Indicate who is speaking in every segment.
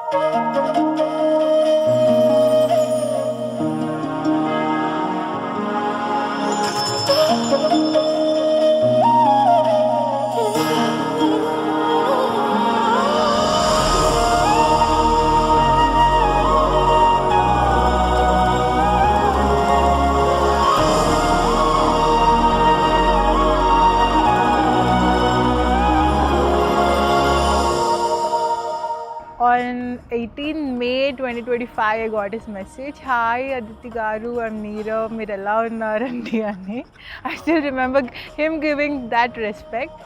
Speaker 1: On 18 May 2025, I got his message. Hi Aditi Garu, I'm Neerav. మీరు ఎలా ఉన్నారండి అని. I still remember him giving that respect.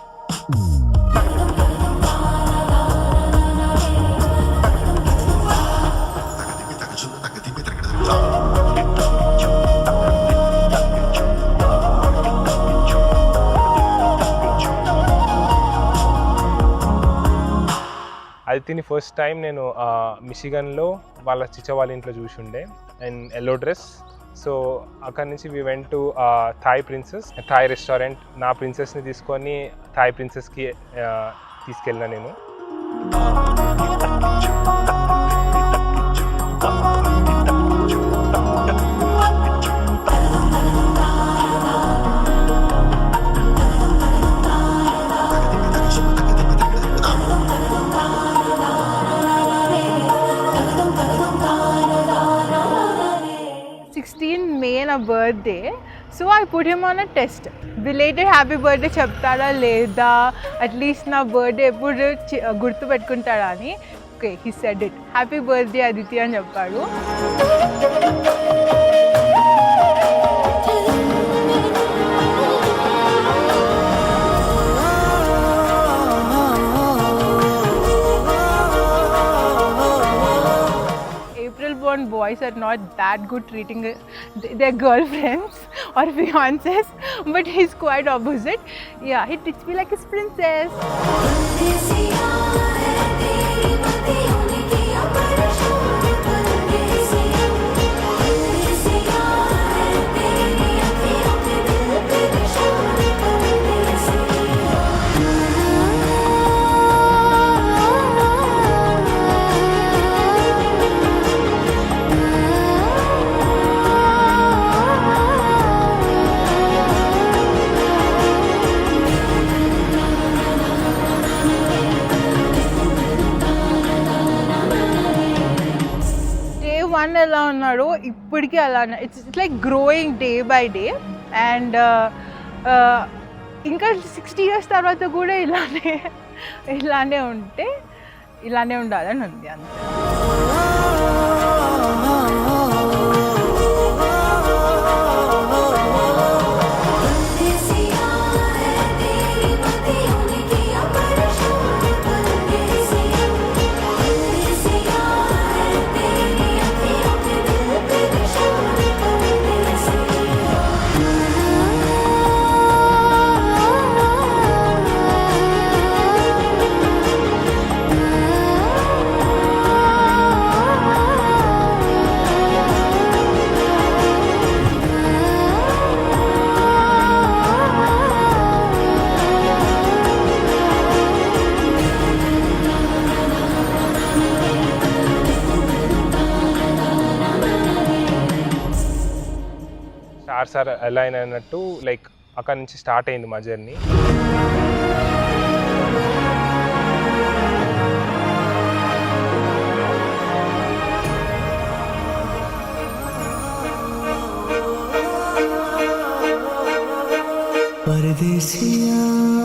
Speaker 2: అదితిని first time నేను మిషిగన్లో వాళ్ళ చిచ్చ వాళ్ళ ఇంట్లో చూసుండే అండ్ ఎల్లో డ్రెస్. సో అక్కడి నుంచి we went to Thai Princess, Thai restaurant. నా ప్రిన్సెస్ని తీసుకొని థాయ్ ప్రిన్సెస్కి తీసుకెళ్ళిన నేను.
Speaker 1: నా birthday, so I put him on a test. Belated happy birthday చెప్తాడా లేదా, అట్లీస్ట్ నా బర్త్డే ఎప్పుడు గుర్తు పెట్టుకుంటాడా అని. Okay, he said it, happy birthday Aditi అని చెప్పాడు. April-born boys are not that good treating their girlfriends or fiancés, but he's quite opposite. Yeah, he treats me like his princess. ఎలా ఉన్నాడో ఇప్పటికీ అలానే. It's like growing day by day. And ఇంకా 60 years తర్వాత కూడా ఇలానే ఉంటే ఇలానే ఉండాలని ఉంది అంతే.
Speaker 2: సార్ ఎలా అయినట్టు లైక్ అక్కడి నుంచి స్టార్ట్ అయింది మా జర్నీ.
Speaker 3: परदेसिया